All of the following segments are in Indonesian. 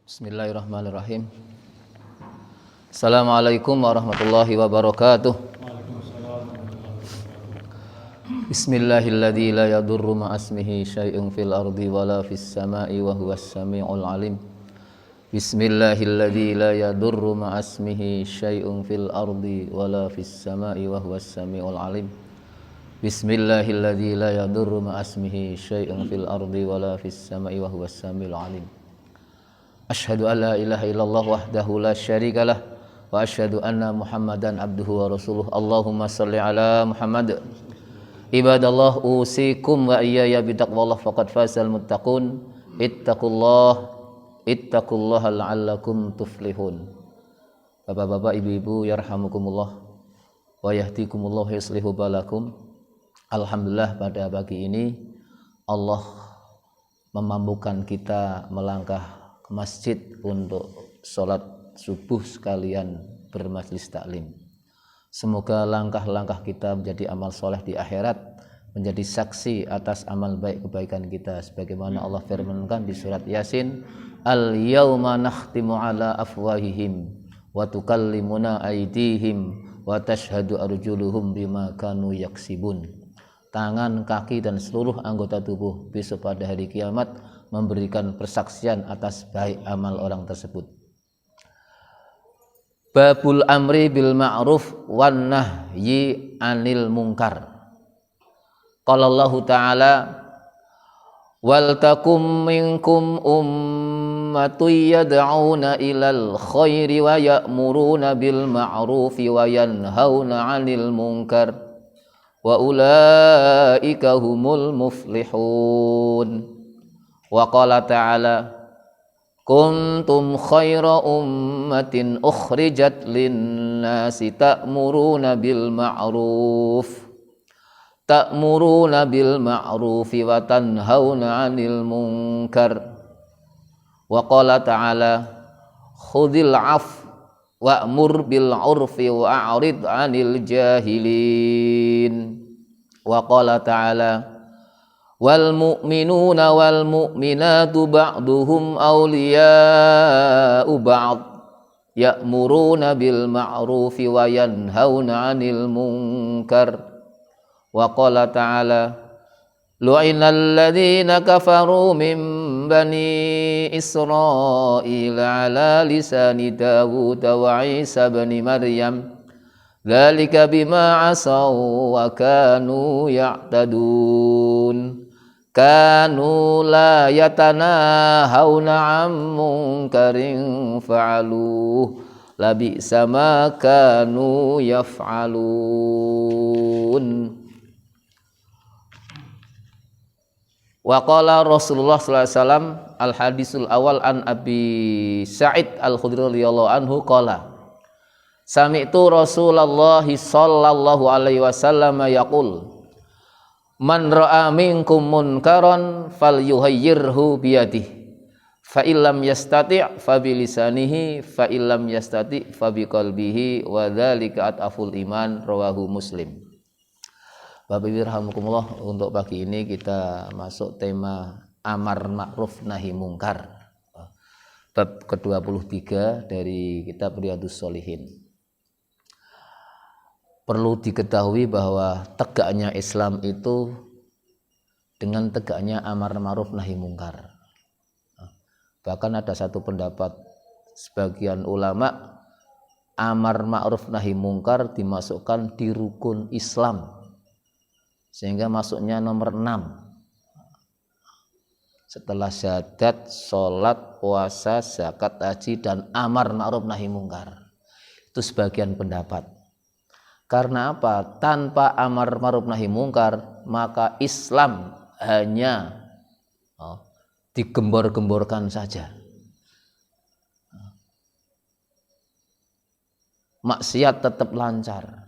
Bismillahirrahmanirrahim. Assalamualaikum warahmatullahi wabarakatuh. Bismillahilladzi la yadurru ma'asmihi syai'un fil ardi wala fis sama'i wa huwas samiul alim. Bismillahilladzi la yadurru ma'asmihi syai'un fil ardi wala fis sama'i wa huwas samiul alim. Bismillahilladzi la yadurru ma'asmihi syai'un fil ardi wala fis sama'i wa huwas samiul alim. Asyhadu an la ilaha illallah wahdahu la syarikalah wa asyhadu anna Muhammadan abduhu wa rasuluh. Allahumma shalli ala Muhammad. Ibadallah usikum wa iyaya bitaqwallah faqad fazal muttaqun. Ittaqullaha la'allakum tuflihun. Bapak-bapak, ibu-ibu, yarhamukumullah wa yahdikumullah yuslihu balakum. Alhamdulillah, pada pagi ini Allah memampukan kita melangkah ke masjid untuk sholat subuh sekalian bermajlis taklim. Semoga langkah-langkah kita menjadi amal soleh di akhirat, menjadi saksi atas amal baik kebaikan kita, sebagaimana Allah firmankan di surat Yasin, al-yawma nakhtimu ala afwahihim wa tukallimuna aydihim wa tashhadu arjuluhum bima kanu yaksibun. Tangan, kaki dan seluruh anggota tubuh besok pada hari kiamat memberikan persaksian atas baik amal orang tersebut. Babul amri bil ma'ruf wan nahyi anil munkar. Qala Allah Ta'ala, wal takum minkum ummatun yad'una ilal khairi wa ya'muruna bil ma'rufi wa yanhauna 'anil munkar wa ulaika humul muflihun. Wa qala ta'ala, kuntum khaira ummatin ukhrijat linnasi ta'muruna bil ma'rufi wa tanhauna 'anil munkar. Wa qala ta'ala, khudhil 'afwa wa'mur bil 'urfi wa'rid 'anil jahilin. Wa qala ta'ala, wal mu'minuna wal mu'minatu ba'duhum awliya'u ba'd ya'muruna bil ma'rufi wa yanhauna 'anil munkar. Wa qala ta'ala, lu'inal ladzina kafaru min bani Israila 'ala lisani Dawud wa Isa ibn Maryam dzalika bima 'asaw wa kanu ya'tadun. Kanu la yatanahawna 'an munkarin fa'aluh labi'sa ma kanu yaf'alun. Wa qala Rasulullah sallallahu alaihi wasallam, al hadisul awal an Abi Sa'id al-Khudri radhiyallahu anhu qala, sami'tu Rasulullah sallallahu alaihi wasallam yaqul, man ra'a minkum munkaran falyughayyirhu biyadihi fa illam yastati' fa bilisanihi fa illam yastati' fa biqalbihi wa dzalika ataful iman, rawahu Muslim. Bapak Ibu rahimakumullah, untuk pagi ini kita masuk tema amar ma'ruf nahi mungkar, bab ke-23 dari kitab Riyadhus Shalihin. Perlu diketahui bahwa tegaknya Islam itu dengan tegaknya amar ma'ruf nahi mungkar. Bahkan ada satu pendapat sebagian ulama, amar ma'ruf nahi mungkar dimasukkan di rukun Islam, sehingga masuknya nomor 6 setelah syahadat, sholat, puasa, zakat, haji, dan amar ma'ruf nahi mungkar. Itu sebagian pendapat. Karena apa? Tanpa amar ma'ruf nahi mungkar, maka Islam hanya digembor-gemborkan saja. Maksiat tetap lancar.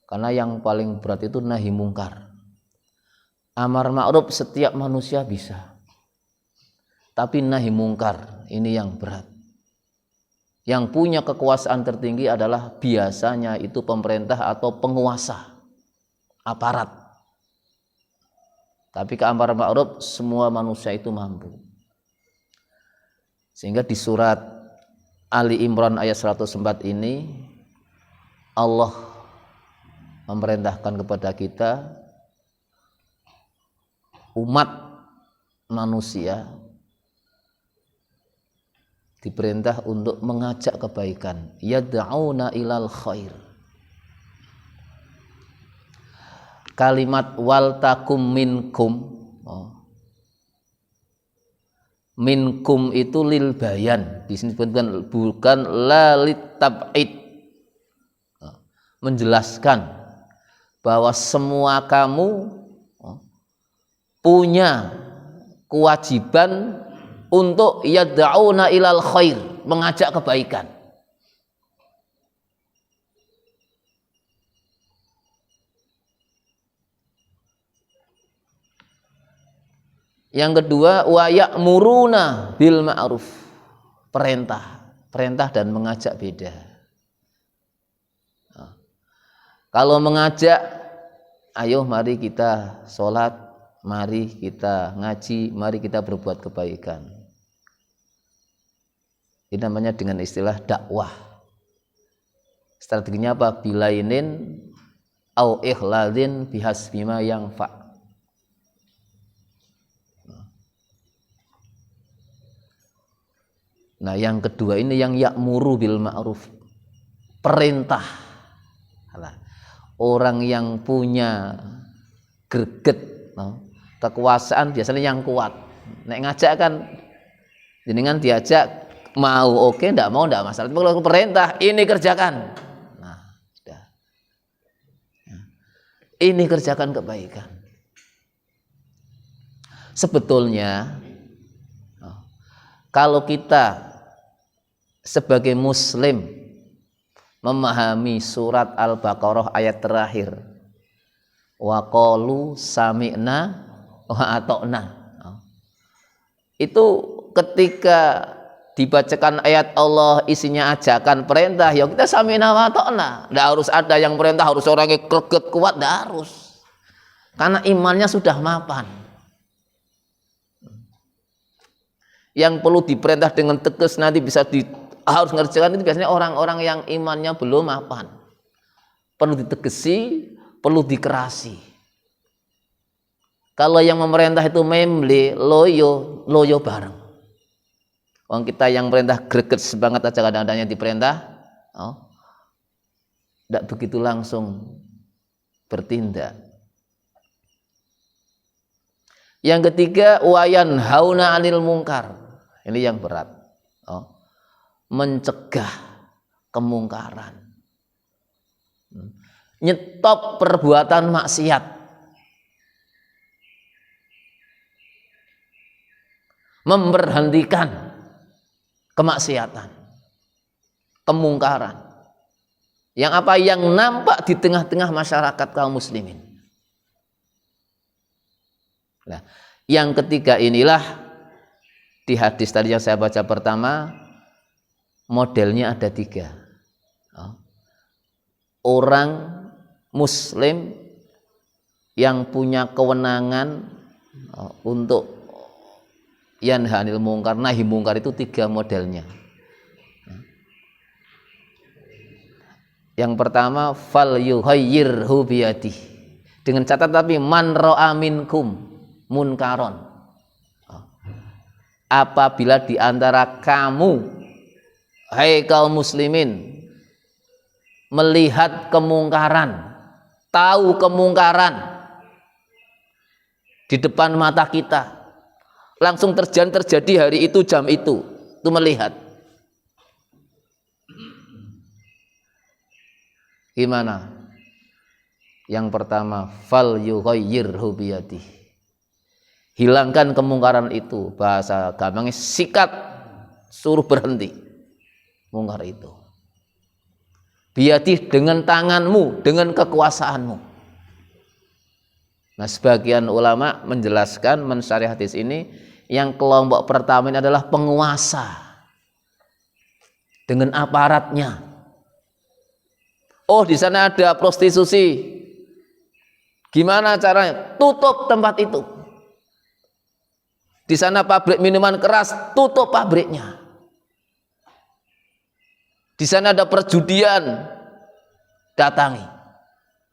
Karena yang paling berat itu nahi mungkar. Amar ma'ruf setiap manusia bisa, tapi nahi mungkar ini yang berat. Yang punya kekuasaan tertinggi adalah biasanya itu pemerintah atau penguasa, aparat. Tapi ke amar ma'ruf semua manusia itu mampu. Sehingga di surat Ali Imran ayat 104 ini Allah memerintahkan kepada kita umat manusia diperintah untuk mengajak kebaikan, yad'auna ilal khair. Kalimat wal takum minkum, minkum itu lil bayan, di sini bukan lalit tab'id, menjelaskan bahwa semua kamu punya kewajiban untuk yad'auna ilal khair, mengajak kebaikan. Yang kedua, wa ya'muruna bil ma'ruf, perintah dan mengajak beda. Kalau mengajak, ayo mari kita sholat, mari kita ngaji, mari kita berbuat kebaikan. Ini namanya dengan istilah dakwah. Strateginya apa? Bilainin au ikhladin bihasbima yanfa'. Nah, yang kedua ini yang ya'muru bil ma'ruf, perintah. Orang yang punya greget, kekuasaan biasanya yang kuat. Nek ngajak kan jenengan diajak mau oke, ndak mau ndak masalah. Tapi kalau perintah ini kerjakan. Nah, sudah. Ini kerjakan kebaikan. Sebetulnya kalau kita sebagai muslim memahami surat Al-Baqarah ayat terakhir, wa qalu sami'na wa ata'na, itu ketika dibacakan ayat Allah isinya ajakan perintah, ya kita sami'na wa ata'na. Tidak harus ada yang perintah harus orangnya greget kuat, tidak harus, karena imannya sudah mapan. Yang perlu diperintah dengan tegas nanti bisa harus ngerjakan itu biasanya orang-orang yang imannya belum mapan. Perlu ditegesi, perlu dikerasi. Kalau yang memerintah itu memble, loyo bareng. Orang kita yang perintah greget sebanget aja kadang-kadang yang diperintah, tidak begitu langsung bertindak. Yang ketiga, wayan hauna anil mungkar. Ini yang berat. Mencegah kemungkaran, nyetop perbuatan maksiat, memberhentikan kemaksiatan, kemungkaran yang nampak di tengah-tengah masyarakat kaum muslimin. Nah, yang ketiga inilah di hadis tadi yang saya baca pertama, modelnya ada 3. Orang muslim yang punya kewenangan untuk yanha anil mungkar, nahi mungkar, itu 3 modelnya. Yang pertama, fal yughayyirhu biyadihi, dengan catat tapi man ra'a minkum munkaron, apabila di antara kamu, hai kaum muslimin, melihat kemungkaran, tahu kemungkaran di depan mata kita, langsung terjadi hari itu, jam itu melihat. Gimana? Yang pertama, fal yughayyirhu biyadihi, hilangkan kemungkaran itu. Bahasa gampangnya sikat, suruh berhenti mungkar itu. Biyadih, dengan tanganmu, dengan kekuasaanmu. Nah, sebagian ulama menjelaskan, mensyarih hadis ini, yang kelompok pertama ini adalah penguasa dengan aparatnya. Oh, di sana ada prostitusi, gimana caranya? Tutup tempat itu. Di sana pabrik minuman keras, tutup pabriknya. Di sana ada perjudian, datangi,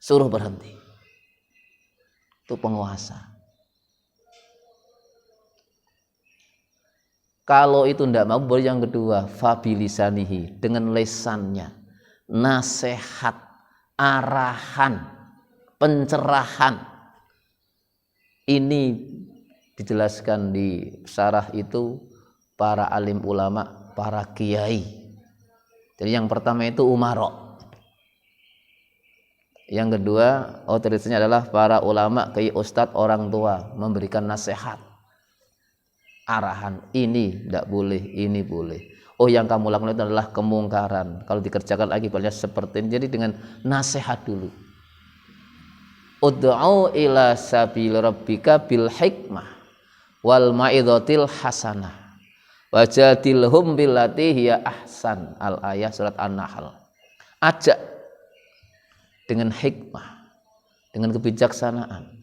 suruh berhenti. Itu penguasa. Kalau itu tidak mau, baru yang kedua, fabilisanihi, dengan lesannya, nasihat, arahan, pencerahan. Ini dijelaskan di syarah itu para alim ulama, para kiai. Jadi yang pertama itu umaro. Yang kedua, otoritasnya adalah para ulama, kiai, ustadz, orang tua, memberikan nasihat, arahan, ini tidak boleh, ini boleh. Oh, yang kamu lakukan itu adalah kemungkaran, kalau dikerjakan akibatnya seperti ini. Jadi dengan nasihat dulu. Ud'u ila sabil rabbika bil hikmah wal ma'idhatil hasanah wajadilhum billati hiya ahsan. Al-ayah surat An-Nahl. Ajak dengan hikmah, dengan kebijaksanaan.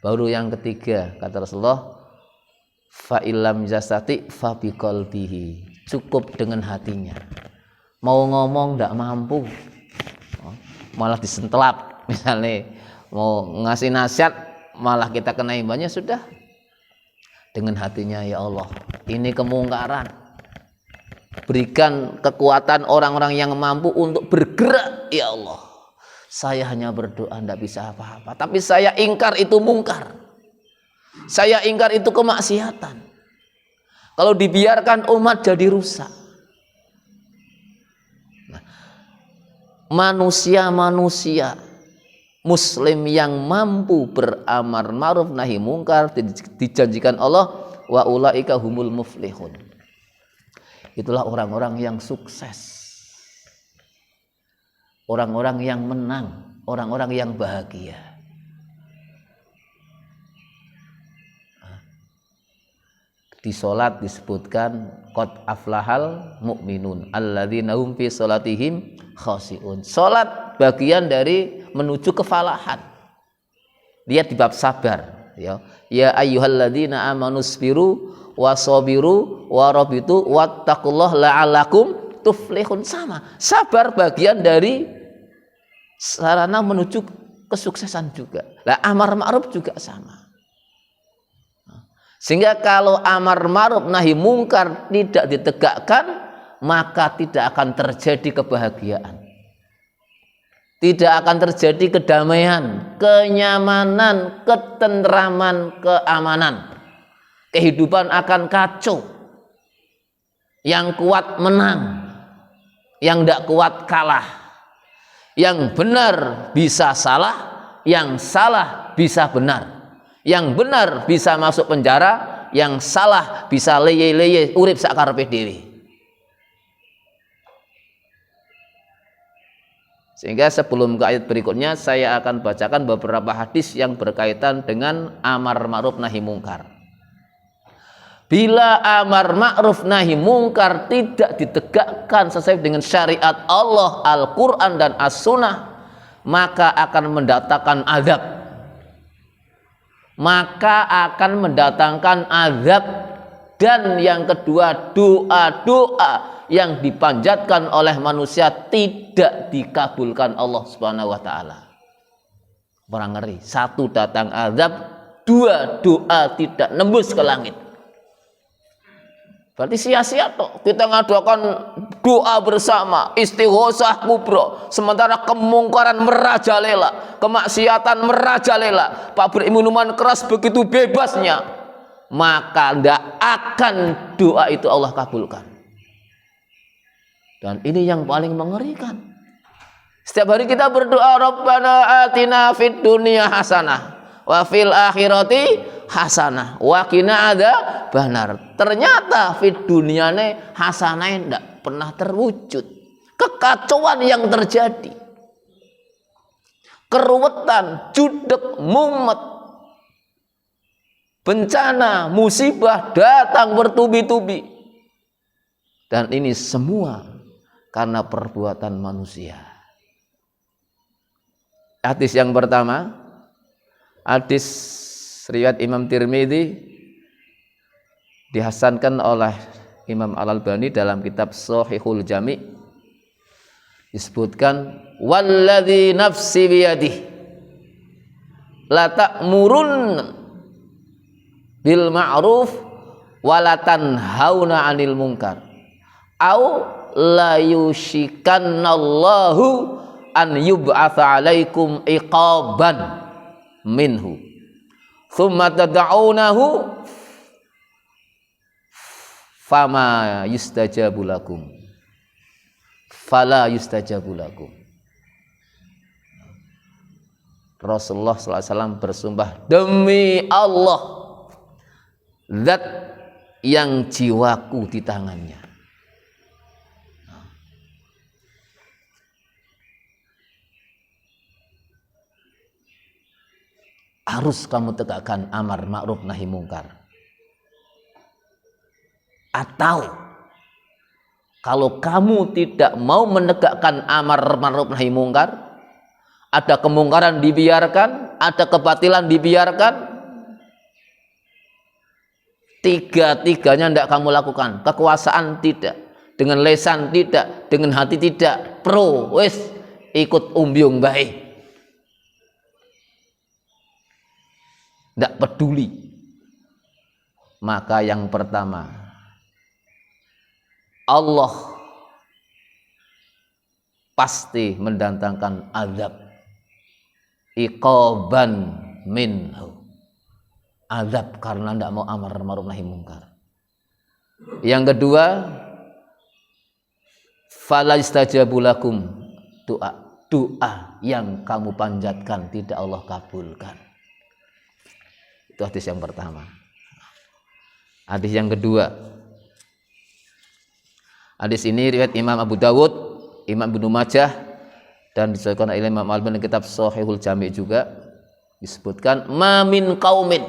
Baru yang ketiga, kata Rasulullah, fa illam jasati fa biqalbihi. Cukup dengan hatinya. Mau ngomong tidak mampu, malah disentelap, misalnya mau ngasih nasihat malah kita kena imbasnya, sudah dengan hatinya, ya Allah, ini kemungkaran. Berikan kekuatan orang-orang yang mampu untuk bergerak, ya Allah. Saya hanya berdoa, tidak bisa apa-apa. Tapi saya ingkar itu mungkar. Saya ingkar itu kemaksiatan. Kalau dibiarkan umat jadi rusak. Nah, manusia-manusia Muslim yang mampu beramar ma'ruf nahi mungkar dijanjikan Allah, wa ulaika humul muflihun. Itulah orang-orang yang sukses. Orang-orang yang menang, orang-orang yang bahagia. Di sholat disebutkan qad aflahal mu'minun alladzina hum fi sholatihim khashi'un. Sholat bagian dari menuju kefalahan. Lihat di bab sabar, ya. Ya ayyuhalladzina amanu sabiru wasabiru warabitu wattaqullaha la'allakum tuflihun. Sama, sabar bagian dari sarana menuju kesuksesan juga. Lah amar ma'ruf juga sama. Sehingga kalau amar ma'ruf nahi mungkar tidak ditegakkan, maka tidak akan terjadi kebahagiaan. Tidak akan terjadi kedamaian, kenyamanan, ketentraman, keamanan. Kehidupan akan kacau. Yang kuat menang, yang tidak kuat kalah. Yang benar bisa salah, yang salah bisa benar. Yang benar bisa masuk penjara, yang salah bisa leye-leye urip sakarepe dhewe. Sehingga sebelum ke ayat berikutnya, saya akan bacakan beberapa hadis yang berkaitan dengan amar ma'ruf nahi mungkar. Bila amar ma'ruf nahi mungkar tidak ditegakkan sesuai dengan syariat Allah, Al-Quran dan As-Sunnah, maka akan mendatangkan azab. Maka akan mendatangkan azab. Dan yang kedua, doa-doa yang dipanjatkan oleh manusia tidak dikabulkan Allah Subhanahu wa taala. Orang ngeri. Satu, datang azab. Dua, doa tidak nembus ke langit. Berarti sia-sia toh kita ngadakan doa bersama, istighosah kubro, sementara kemungkaran merajalela, kemaksiatan merajalela, pabrik minuman keras begitu bebasnya, maka tidak akan doa itu Allah kabulkan. Dan ini yang paling mengerikan. Setiap hari kita berdoa, Rabbana atina fid dunya hasanah wa fil akhirati hasanah wa qina adzabannar. Ternyata fid dunyane hasanah tidak pernah terwujud. Kekacauan yang terjadi, keruwetan, judek, mumet, bencana, musibah datang bertubi-tubi. Dan ini semua karena perbuatan manusia. Hadis yang pertama, hadis riwayat Imam Tirmidzi, dihasankan oleh Imam Al-Albani dalam kitab Shahihul Jami' disebutkan walladzi nafsi biyadihi la ta'murun bil ma'ruf wa la tanhauna 'anil munkar au la yushikanallahu an yub'atsa 'alaikum iqaban minhu thumma tad'unahu fama yustajabu lakum fala yustajabu lakum. Rasulullah SAW bersumpah, demi Allah zat yang jiwaku di tangannya, harus kamu tegakkan amar ma'ruf nahi mungkar. Atau kalau kamu tidak mau menegakkan amar ma'ruf nahi mungkar, ada kemungkaran dibiarkan, ada kebatilan dibiarkan, tiga-tiganya tidak kamu lakukan. Kekuasaan tidak, dengan lesan tidak, dengan hati tidak, pro wes ikut umbyung baik, tidak peduli. Maka yang pertama, Allah pasti mendatangkan azab, iqaban minhu, azab karena tidak mau amar ma'ruf nahi mungkar. Yang kedua, fala istajabu lakum, doa yang kamu panjatkan tidak Allah kabulkan. Itu hadis yang pertama. Hadis yang kedua, hadis ini riwayat Imam Abu Dawud, Imam Ibnu Majah, dan disebutkan oleh Imam Al-Albani kitab Shahihul Jami' juga disebutkan ma min qaumin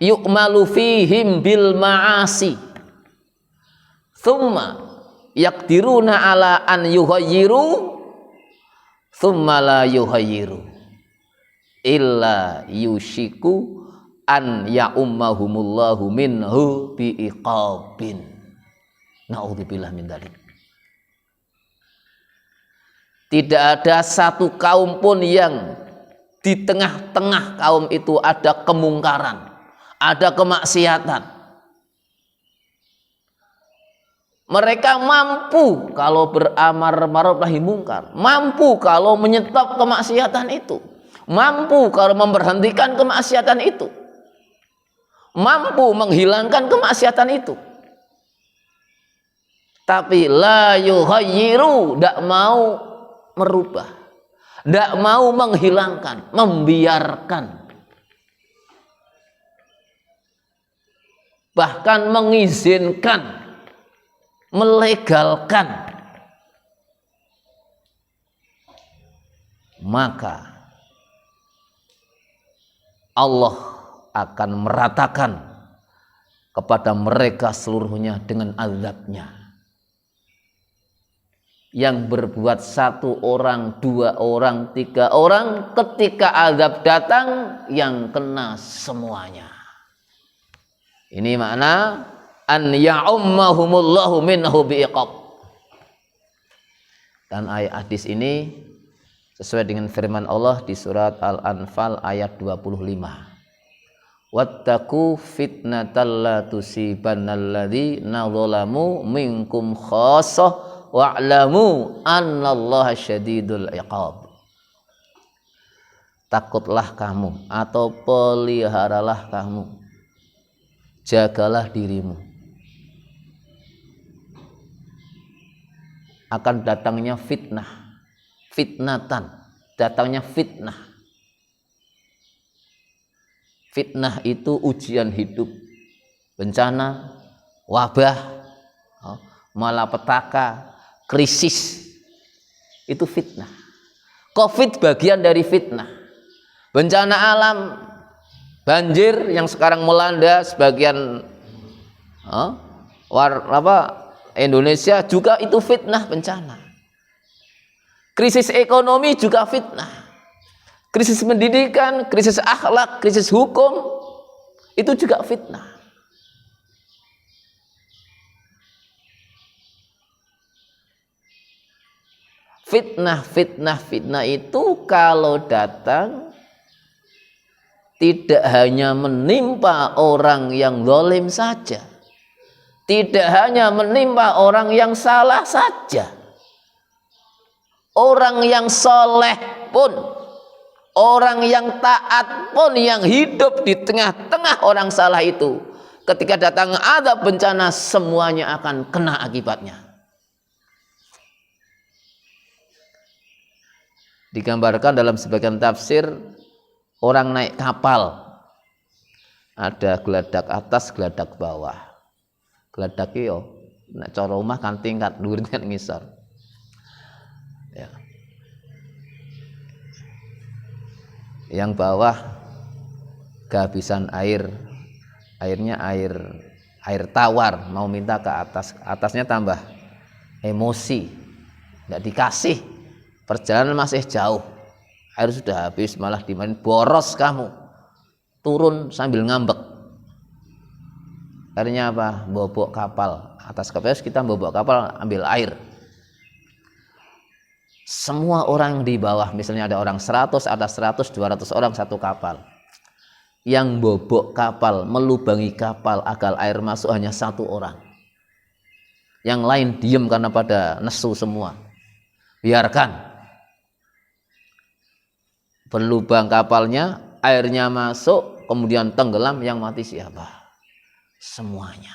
yu'malu fihim bil ma'asi thumma yaqdiruna ala an yughayyiru thumma la yughayyiru illa yushiku an ya'ummahumullahu minhu bi iqabin. Na'udzubillah min dzalik. Tidak ada satu kaum pun yang di tengah-tengah kaum itu ada kemungkaran, ada kemaksiatan. Mereka mampu kalau beramar ma'ruf nahi mungkar, mampu kalau menyetop kemaksiatan itu, mampu kalau memberhentikan kemaksiatan itu, mampu menghilangkan kemaksiatan itu. Tapi la yughayyiru, tidak mau merubah, tidak mau menghilangkan, membiarkan, bahkan mengizinkan, melegalkan. Maka Allah akan meratakan kepada mereka seluruhnya dengan azabnya. Yang berbuat satu orang, dua orang, tiga orang, ketika azab datang yang kena semuanya. Ini makna an ya'ummahumullahu minhu bi'iqab. Dan ayat hadis ini sesuai dengan firman Allah di surat Al-Anfal ayat 25. Wattaqu fitnatal la tusibannalladzi zalamu minkum khassah wa'lamu annallaha syadidul iqab. Takutlah kamu atau peliharalah kamu, jagalah dirimu akan datangnya fitnah, fitnatan, datangnya fitnah. Fitnah itu ujian hidup, bencana, wabah, malapetaka, krisis, itu fitnah. Covid bagian dari fitnah. Bencana alam, banjir yang sekarang melanda sebagian Indonesia juga itu fitnah, bencana. Krisis ekonomi juga fitnah. Krisis pendidikan, krisis akhlak, krisis hukum, itu juga fitnah. Fitnah itu kalau datang tidak hanya menimpa orang yang zalim saja, tidak hanya menimpa orang yang salah saja, orang yang soleh pun, orang yang taat pun, yang hidup di tengah-tengah orang salah itu, ketika datang azab bencana semuanya akan kena akibatnya. Digambarkan dalam sebagian tafsir, orang naik kapal, ada geladak atas, geladak bawah. Geladak itu nek cara omah kan tingkat, dhuwur kan ngisor. Ya. Yang bawah kehabisan air, airnya air tawar, mau minta ke atas, atasnya tambah emosi, tidak dikasih. Perjalanan masih jauh, air sudah habis, malah dimainin, boros kamu, turun sambil ngambek. Akhirnya apa? Bobok kapal, atas kapal kita bobok kapal ambil air. Semua orang di bawah, misalnya ada orang 100, ada 100, 200 orang satu kapal. Yang bobok kapal, melubangi kapal agar air masuk hanya satu orang. Yang lain diem karena pada nesu semua. Biarkan. Berlubang kapalnya, airnya masuk, kemudian tenggelam, yang mati siapa? Semuanya.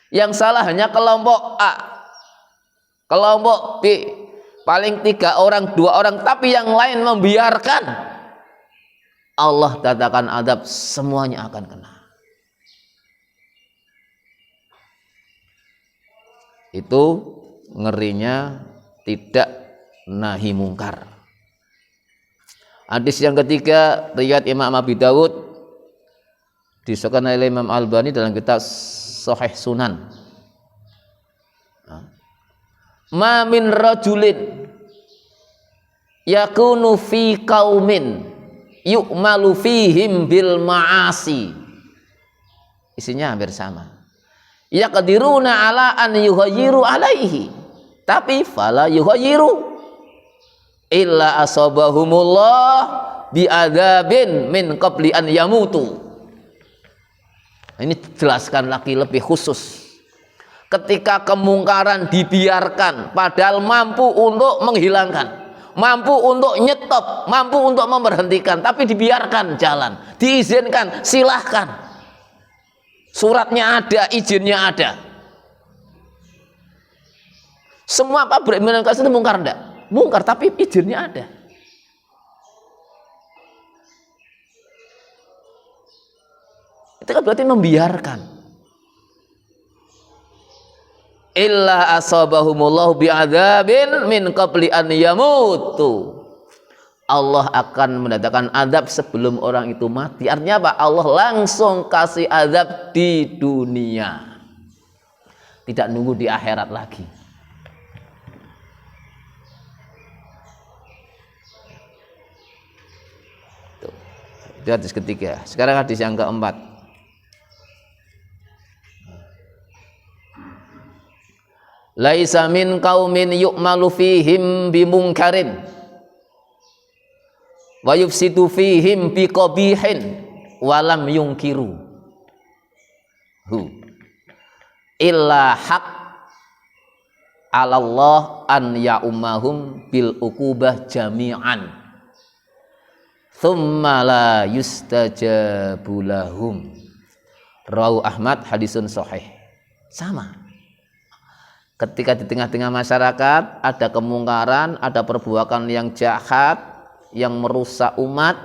Yang salah hanya kelompok A, kelompok B, paling 3 orang, 2 orang, tapi yang lain membiarkan. Allah katakan azab semuanya akan kena. Itu ngerinya tidak nahi mungkar. Hadis yang ketiga, riwayat Imam Abi Dawud, disahkan oleh Imam Albani dalam kitab Sahih Sunan. Ma min rajulin yakunu fi qaumin yu'malu fihim bil ma'asi. Isinya hampir sama. Yaqdiruna ala an yughayyiru alaihi, tapi fala yughayyiru illa asabahumullah bi'adzabin min qabli an yamutu. Ini jelaskan lagi lebih khusus. Ketika kemungkaran dibiarkan, padahal mampu untuk menghilangkan, mampu untuk nyetop, mampu untuk memberhentikan, tapi dibiarkan jalan, diizinkan, silahkan. Suratnya ada, izinnya ada. Semua pabrik minum keras itu mungkar enggak? Mungkar, tapi izinnya ada. Itu kan berarti membiarkan. Illa asabahumullahu bi'adzabin min qabli an yamutu. Allah akan mendatangkan azab sebelum orang itu mati. Artinya apa? Allah langsung kasih azab di dunia. Tidak nunggu di akhirat lagi. Itu hadis ketiga. Sekarang hadis yang keempat. Laisa min qaumin yu'malu fihim bimungkarin wa yufsidu fihim biqabihin walam yungkiru illa haq alallah an ya'ummahum bil uqubah jami'an thumma la yustajabu lahum. Rawahu Ahmad, hadisun sahih. Sama. Ketika di tengah-tengah masyarakat ada kemungkaran, ada perbuatan yang jahat, yang merusak umat,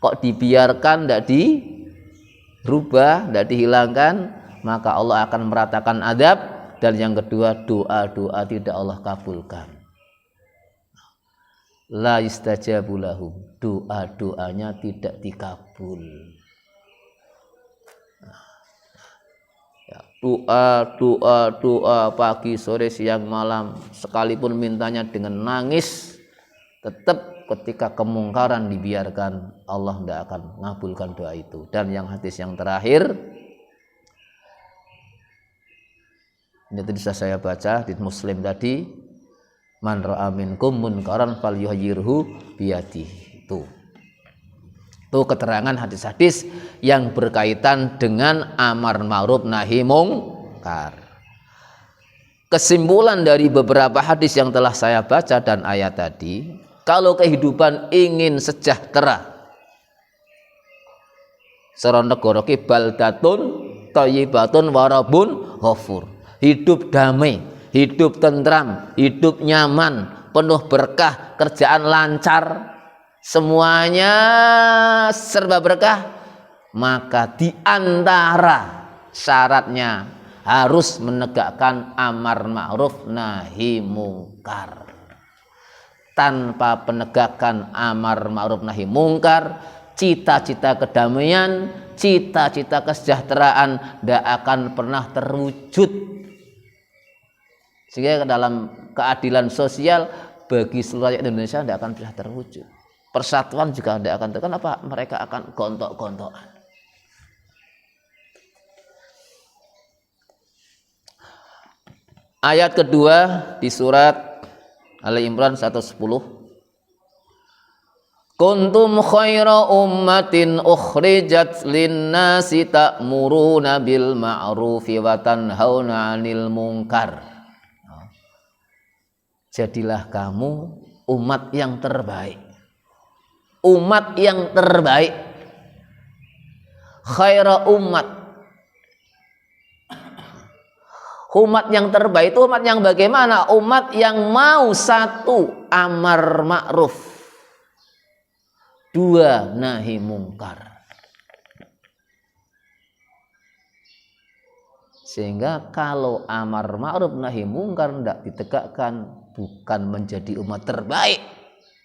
kok dibiarkan, tidak dirubah, tidak dihilangkan, maka Allah akan meratakan azab. Dan yang kedua, doa-doa tidak Allah kabulkan. La yustajabu lahum, doa-doanya tidak dikabul. Doa pagi, sore, siang, malam, sekalipun mintanya dengan nangis, tetap ketika kemungkaran dibiarkan, Allah tidak akan mengabulkan doa itu. Dan yang hadis yang terakhir, Ini tadi sudah saya baca di Muslim tadi, man ra'a minkum munkaran falyughayyirhu biyadihi. Itu keterangan hadis-hadis yang berkaitan dengan amar ma'ruf nahi mungkar. Kesimpulan dari beberapa hadis yang telah saya baca dan ayat tadi, kalau kehidupan ingin sejahtera, seron negara ki baldatun thayyibatun warabun ghafur. Hidup damai, hidup tentram, hidup nyaman, penuh berkah, kerjaan lancar, semuanya serba berkah. Maka di antara syaratnya harus menegakkan amar ma'ruf nahi mungkar. Tanpa penegakan amar ma'ruf nahi mungkar, cita-cita kedamaian, cita-cita kesejahteraan tidak akan pernah terwujud. Sehingga dalam keadilan sosial bagi seluruh rakyat Indonesia tidak akan bisa terwujud. Persatuan juga tidak akan terwujud. Kenapa? Mereka akan gontok-gontokan. Ayat kedua di surat Ali Imran 110. Kuntum khaira ummatin ukhrijat linnasi ta'muruna bil ma'rufi wa tanhauna 'anil munkar. Jadilah kamu umat yang terbaik. Umat yang terbaik. Khaira ummat. Umat yang terbaik itu umat yang bagaimana? Umat yang mau satu amar ma'ruf, dua nahi mungkar. Sehingga kalau amar ma'ruf nahi mungkar tidak ditegakkan, bukan menjadi umat terbaik,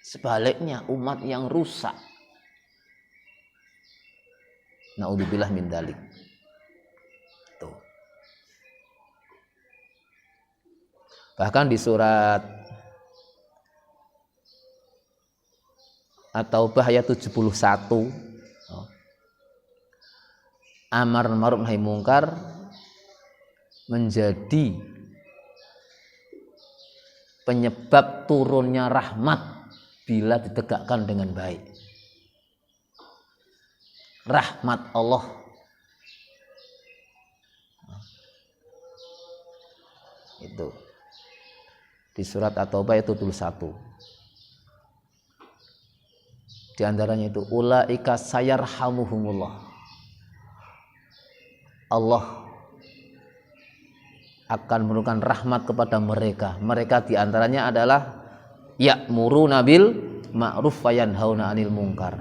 sebaliknya umat yang rusak. Naudzubillah min dzalik. Tuh. Bahkan di surat At-Taubah ayat 71, amar ma'ruf nahi mungkar menjadi penyebab turunnya rahmat bila ditegakkan dengan baik. Rahmat Allah. Itu di surat At-Taubah itu 71. Di antaranya itu ulaika sayarhamuhumullah. Allah akan menurunkan rahmat kepada mereka. Mereka diantaranya adalah ya'muruna bil ma'ruf wa yanhauna 'anil munkar.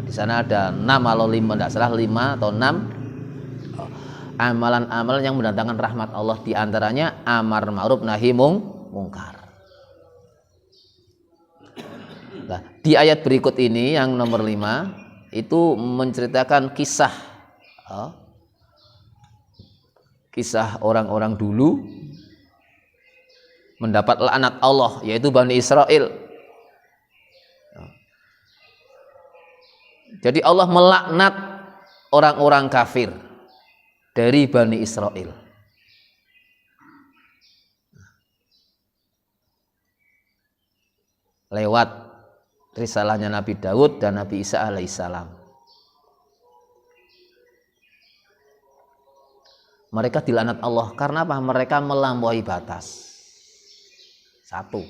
Di sana ada 6 atau 5, tidak salah 5 atau 6 amalan-amalan yang mendatangkan rahmat Allah. Di antaranya amar ma'ruf nahi mungkar. Nah, di ayat berikut ini yang nomor 5 itu menceritakan kisah orang-orang dulu mendapat laknat Allah, yaitu Bani Israel. Jadi Allah melaknat orang-orang kafir dari Bani Israel. Lewat risalahnya Nabi Daud dan Nabi Isa alaihissalam. Mereka dilaknat Allah karena apa? Mereka melampaui batas. Satu.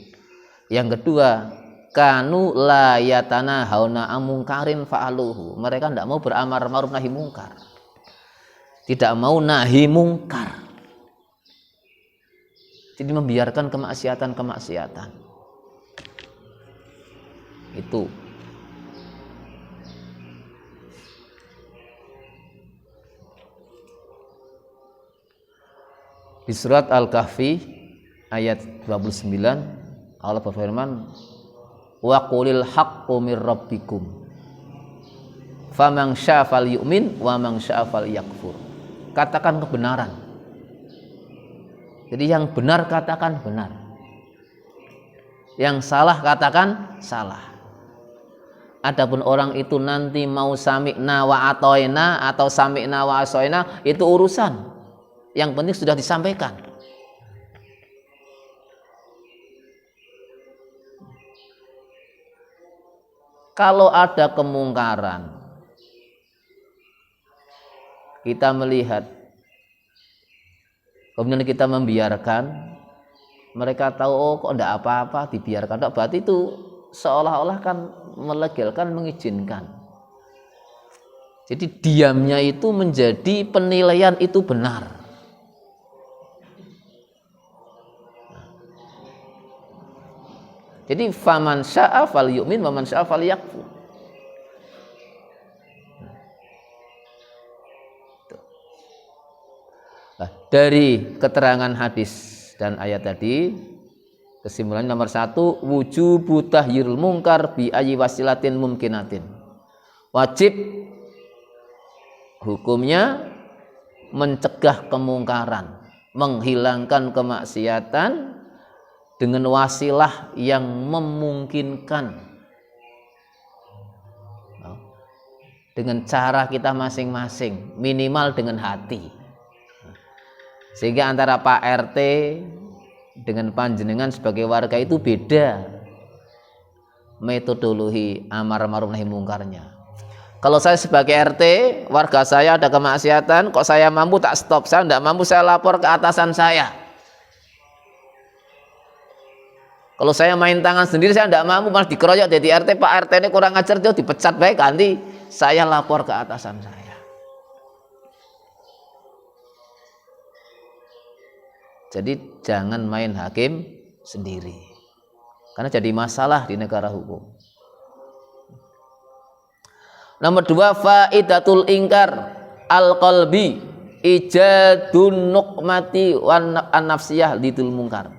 Yang kedua, kanu la yatanahawna amungkarin fa'aluhu. Mereka tidak mau beramar ma'ruf nahi mungkar. Tidak mau nahi mungkar. Jadi membiarkan kemaksiatan-kemaksiatan. Itu. Di surat Al-Kahfi ayat 29 Allah berfirman, wa qulil haqqu mir rabbikum faman syaa falyu'min wa man syaa falyakfur. Katakan kebenaran. Jadi yang benar katakan benar, yang salah katakan salah. Adapun orang itu nanti mau sami'na wa atoina atau sami'na wa asoina, itu urusan. Yang penting sudah disampaikan. Kalau ada kemungkaran, kita melihat, kemudian kita membiarkan, mereka tahu oh kok enggak apa-apa, dibiarkan. Enggak, berarti itu seolah-olah kan melegalkan, mengizinkan. Jadi diamnya itu menjadi penilaian itu benar. Jadi faman syaa falyu'min wa man syaa falyakfur. Nah, dari keterangan hadis dan ayat tadi, kesimpulan nomor 1, wujubu tahyirul mungkar bi ayyi wasilatin mumkinatin. Wajib hukumnya mencegah kemungkaran, menghilangkan kemaksiatan dengan wasilah yang memungkinkan, dengan cara kita masing-masing, minimal dengan hati. Sehingga antara Pak RT dengan panjenengan sebagai warga itu beda metodologi amar ma'ruf nahi mungkarnya. Kalau saya sebagai RT, warga saya ada kemaksiatan, kok saya mampu tak stop, saya tidak mampu saya lapor ke atasan saya. Kalau saya main tangan sendiri, saya tidak mampu, malah dikeroyok jadi RT, Pak RT ini kurang ajar, dia dipecat, baik ganti, saya lapor ke atasan saya. Jadi jangan main hakim sendiri, karena jadi masalah di negara hukum. Nomor 2, faidatul ingkar al-qalbi ijadun nuqmati wan an-nafsiyah lidul mungkar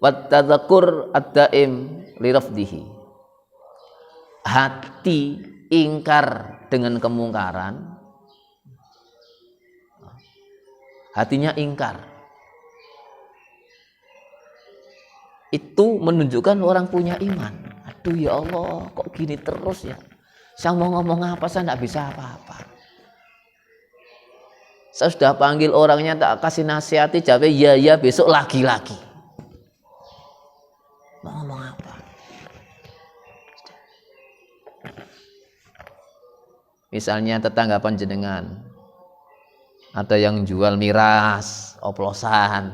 wat tadzakur ad-daim li rafdihi. Hati ingkar dengan kemungkaran, hatinya ingkar, itu menunjukkan orang punya iman. Aduh ya Allah, kok gini terus ya, saya mau ngomong apa saya tidak bisa apa-apa. Saya sudah panggil orangnya, tak kasih nasihati, jawab ya besok lagi-lagi. Mau ngomong apa? Misalnya tetangga panjenengan ada yang jual miras oplosan,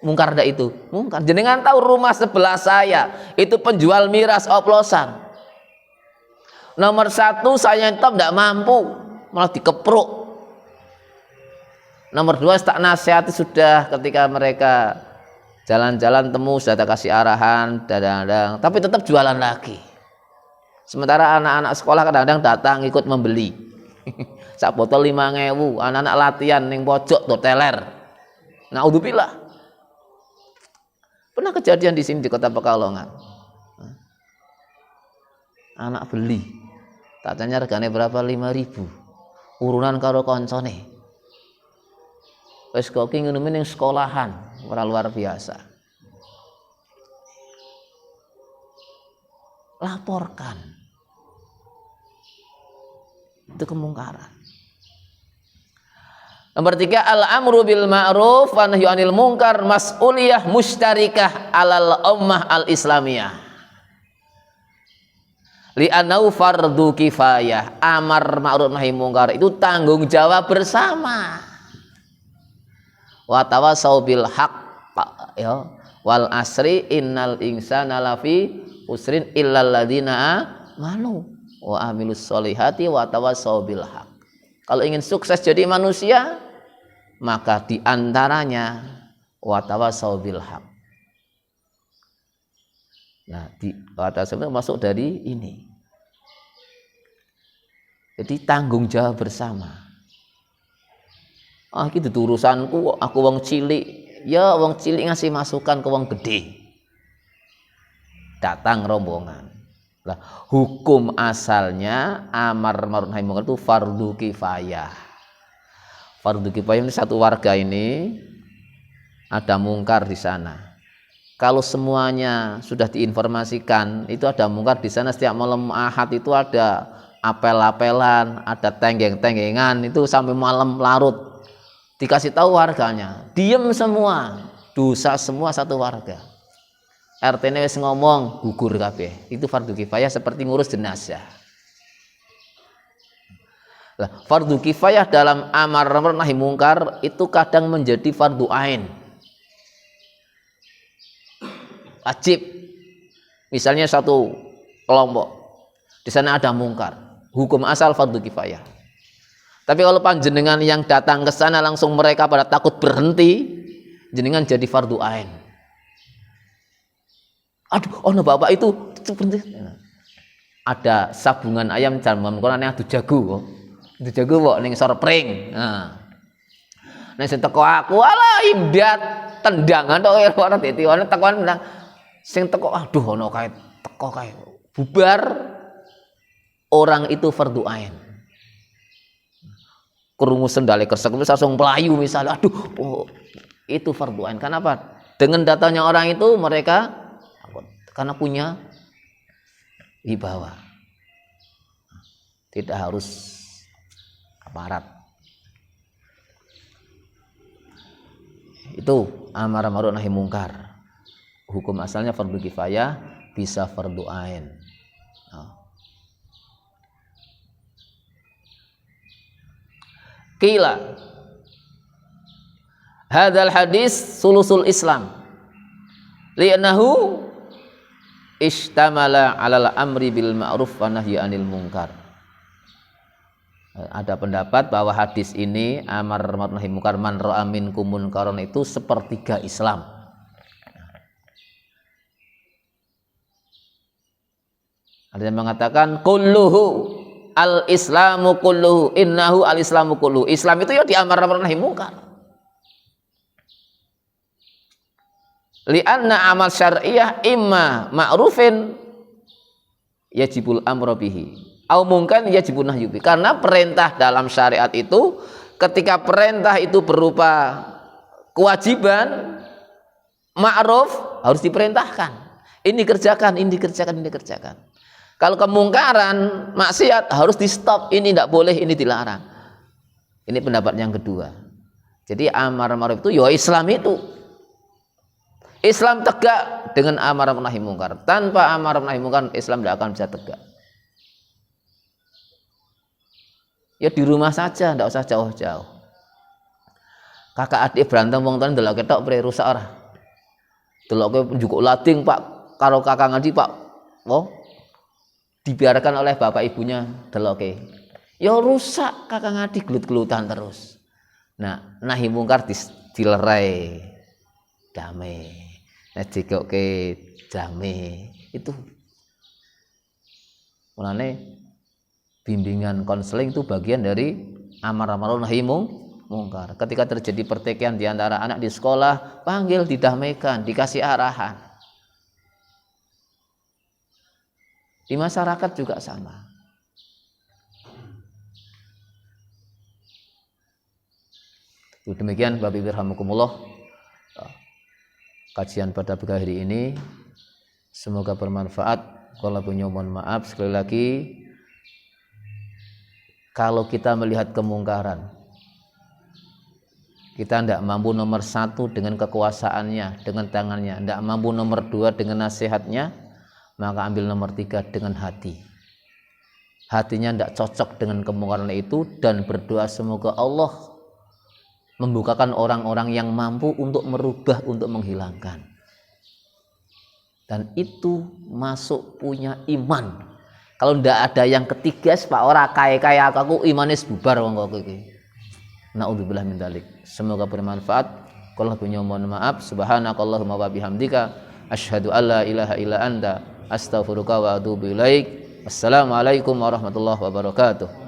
mungkar ndak itu? Mungkar. Jenengan tahu rumah sebelah saya itu penjual miras oplosan. Nomor 1, saya tetap ndak mampu, malah dikepruk. Nomor 2, tak nasihati sudah, ketika mereka jalan-jalan temu sudah tak kasih arahan, dadang-dadang, tapi tetap jualan lagi. Sementara anak-anak sekolah kadang-kadang datang ikut membeli. Sak botol 5.000, anak-anak latihan ning pojok tuh teler. Naudzubillah. Pernah kejadian di sini di Kota Pekalongan. Anak beli, tak tanya regane berapa, 5.000. Urunan karo koncone. Wis kok ki ngono ning sekolahan, ora luar biasa. Laporkan. Itu kemungkaran. Nomor 3, al-amru bil ma'ruf wa nahyu 'anil munkar mas'uliyah musytarikah 'alal ummah al-islamiyah. Li'annahu fardhu kifayah. Amar ma'ruf nahi munkar itu tanggung jawab bersama. Wa tawasau bil haq ya wal asri innal insana lafi usrin illal ladzina amanu wa amilus solihati wa tawasau bil haq. Kalau ingin sukses jadi manusia, maka diantaranya wa tawasau bil haq. Nah, di wa tawasau masuk dari ini. Jadi tanggung jawab bersama. Ah, itu urusanku, aku wong cilik. Ya wong cilik ngasih masukan ke wong gede. Datang rombongan. Lah, hukum asalnya amar ma'ruf nahi munkar itu fardu kifayah. Fardu kifayah ini satu warga ini ada mungkar di sana. Kalau semuanya sudah diinformasikan, itu ada mungkar di sana, setiap malam Ahad itu ada apel-apelan, ada tenggeng-tenggengan, itu sampai malam larut. Dikasih tahu warganya, diem semua, dosa semua satu warga. RT-ne wis ngomong gugur kabeh. Itu fardu kifayah seperti ngurus jenazah. Lah, fardu kifayah dalam amar ma'ruf nahi mungkar itu kadang menjadi fardu ain. Wajib. Misalnya satu kelompok di sana ada mungkar, hukum asal fardu kifayah. Tapi kalau panjenengan yang datang ke sana langsung mereka pada takut berhenti, jenengan jadi fardu ain. Aduh, oh no bapak itu ada sabungan ayam jaman kono nek adu jago. Adu jago kok ning sorpring. Nah. Nek sing teko aku alah imdat tendangan tok ora dadi ana tekoan bilang sing teko aduh ono kae teko kae bubar orang itu fardu ain. Krungu sendale kresek wis langsung pelayu misalnya aduh oh, itu fardu ain. Kenapa? Dengan datangnya orang itu mereka karena punya wibawa, tidak harus aparat. Itu amar ma'ruf nahi mungkar. Hukum asalnya fardu kifayah, bisa fardu ain. Qila hadzal hadis sulusul Islam li'annahu istamala 'alal amri bil ma'ruf wa nahyi 'anil munkar. Ada pendapat bahwa hadis ini amar ma'ruf nahi munkar man ra'a minkum munkaron itu sepertiga Islam. Ada yang mengatakan kulluhu al-islamu kulluhu innahu al-islamu kulluhu. Islam itu ya di amar ma'ruf nahi munkar. Li'anna amal syar'iyah imma ma'rufin yajibul amru bihi au mungkan yajibun nahyu bihi. Karena perintah dalam syariat itu ketika perintah itu berupa kewajiban ma'ruf harus diperintahkan. Ini kerjakan, ini kerjakan, ini kerjakan. Kalau kemungkaran, maksiat harus di stop. Ini tidak boleh, ini dilarang. Ini pendapat yang kedua. Jadi amar ma'ruf itu ya Islam itu. Islam tegak dengan amar ma'ruf nahi mungkar. Tanpa amar ma'ruf nahi mungkar Islam tidak akan bisa tegak. Ya di rumah saja, tidak usah jauh-jauh. Kakak adik berantem wong tuane ndelok ketok pre rusak ora. Deloke njukuk lading Pak karo kakak ngaji Pak. Oh. Dibiarkan oleh bapak ibunya deloke. Ya rusak kakak ngaji gelut-gelutan terus. Nah, nahi mungkar dilerai damai. Nek dikoke jame itu mulane bimbingan konseling itu bagian dari amar ma'ruf nahi mungkar. Ketika terjadi pertikaian di antara anak di sekolah, panggil, didamaikan, dikasih arahan. Di masyarakat juga sama. Demikian Bapak Ibu rahimakumullah. Kajian pada pagi hari ini semoga bermanfaat. Kalau punya mohon maaf sekali lagi kalau kita melihat kemungkaran kita tidak mampu nomor satu dengan kekuasaannya, dengan tangannya, tidak mampu nomor dua dengan nasihatnya, maka ambil nomor tiga dengan hati. Hatinya tidak cocok dengan kemungkaran itu dan berdoa semoga Allah membukakan orang-orang yang mampu untuk merubah, untuk menghilangkan. Dan itu masuk punya iman. Kalau tidak ada yang ketiga, Pak ora kaya-kaya aku imanis bubar wong kok iki. Naudzubillah min dzalik. Semoga bermanfaat. Kalau punya mohon maaf. Subhanakallahumma wa bihamdika asyhadu alla ilaha illa anta astaghfiruka wa atubu ilaik. Assalamualaikum warahmatullahi wabarakatuh.